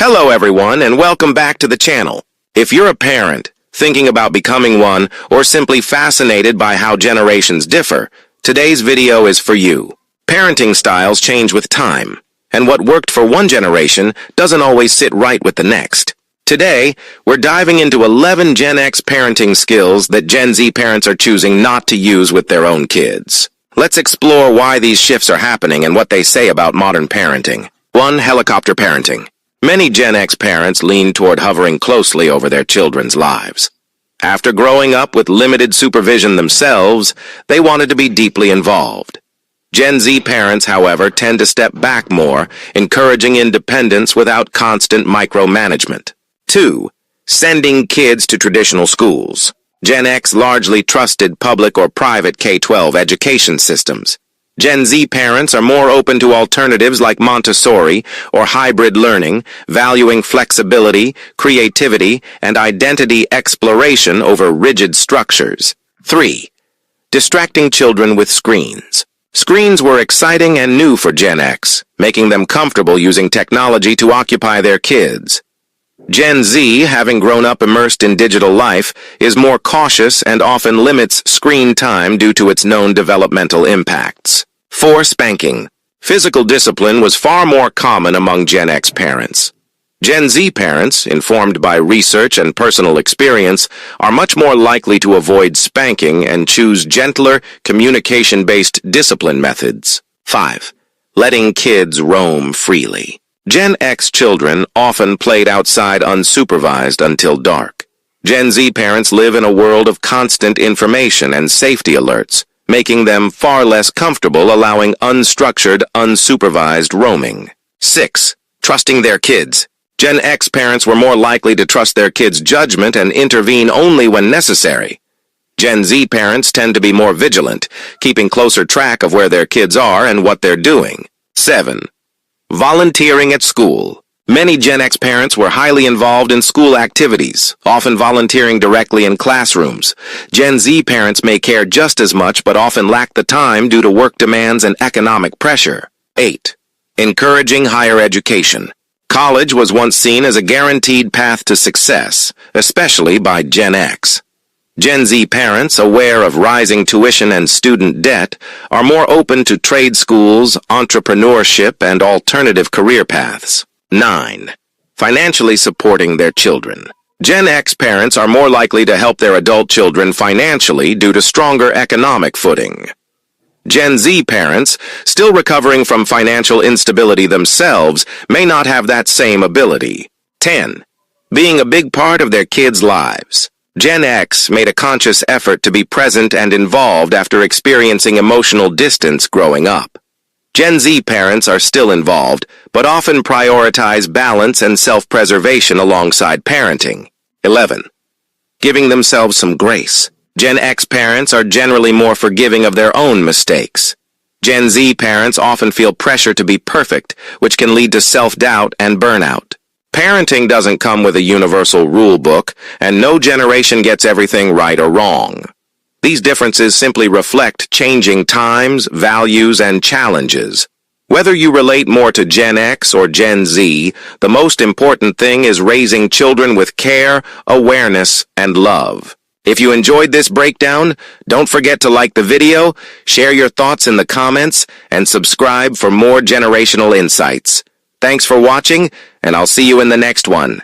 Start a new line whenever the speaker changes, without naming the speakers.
Hello everyone and welcome back to the channel. If you're a parent, thinking about becoming one, or simply fascinated by how generations differ, today's video is for you. Parenting styles change with time, and what worked for one generation doesn't always sit right with the next. Today, we're diving into 11 Gen X parenting skills that Gen Z parents are choosing not to use with their own kids. Let's explore why these shifts are happening and what they say about modern parenting. 1. Helicopter parenting. Many Gen X parents lean toward hovering closely over their children's lives. After growing up with limited supervision themselves, they wanted to be deeply involved. Gen Z parents, however, tend to step back more, encouraging independence without constant micromanagement. 2. Sending kids to traditional schools. Gen X largely trusted public or private K-12 education systems. Gen Z parents are more open to alternatives like Montessori or hybrid learning, valuing flexibility, creativity, and identity exploration over rigid structures. 3. Distracting children with screens. Screens were exciting and new for Gen X, making them comfortable using technology to occupy their kids. Gen Z, having grown up immersed in digital life, is more cautious and often limits screen time due to its known developmental impacts. 4. Spanking. Physical discipline was far more common among Gen X parents. Gen Z parents, informed by research and personal experience, are much more likely to avoid spanking and choose gentler, communication-based discipline methods. 5. Letting kids roam freely. Gen X children often played outside unsupervised until dark. Gen Z parents live in a world of constant information and safety alerts, making them far less comfortable allowing unstructured, unsupervised roaming. 6. Trusting their kids. Gen X parents were more likely to trust their kids' judgment and intervene only when necessary. Gen Z parents tend to be more vigilant, keeping closer track of where their kids are and what they're doing. 7. Volunteering at school. Many Gen X parents were highly involved in school activities, often volunteering directly in classrooms. Gen Z parents may care just as much but often lack the time due to work demands and economic pressure. 8. Encouraging higher education. College was once seen as a guaranteed path to success, especially by Gen X. Gen Z parents, aware of rising tuition and student debt, are more open to trade schools, entrepreneurship, and alternative career paths. 9. Financially supporting their children. Gen X parents are more likely to help their adult children financially due to stronger economic footing. Gen Z parents, still recovering from financial instability themselves, may not have that same ability. 10. Being a big part of their kids' lives. Gen X made a conscious effort to be present and involved after experiencing emotional distance growing up. Gen Z parents are still involved, but often prioritize balance and self-preservation alongside parenting. 11. Giving themselves some grace. Gen X parents are generally more forgiving of their own mistakes. Gen Z parents often feel pressure to be perfect, which can lead to self-doubt and burnout. Parenting doesn't come with a universal rule book, and no generation gets everything right or wrong. These differences simply reflect changing times, values, and challenges. Whether you relate more to Gen X or Gen Z, the most important thing is raising children with care, awareness, and love. If you enjoyed this breakdown, don't forget to like the video, share your thoughts in the comments, and subscribe for more generational insights. Thanks for watching, and I'll see you in the next one.